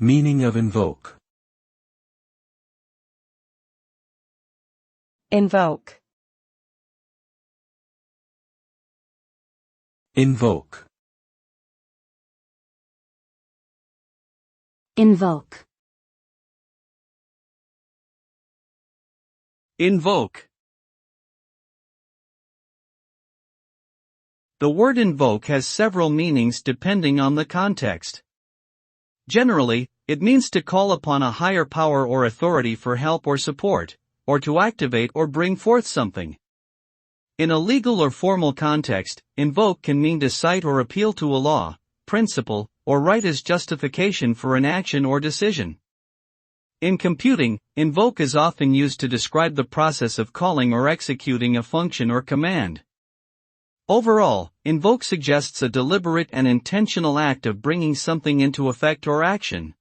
Meaning of invoke. Invoke. Invoke. Invoke. Invoke. The word invoke has several meanings depending on the context. Generally, it means to call upon a higher power or authority for help or support, or to activate or bring forth something. In a legal or formal context, invoke can mean to cite or appeal to a law, principle, or right as justification for an action or decision. In computing, invoke is often used to describe the process of calling or executing a function or command. Overall, invoke suggests a deliberate and intentional act of bringing something into effect or action.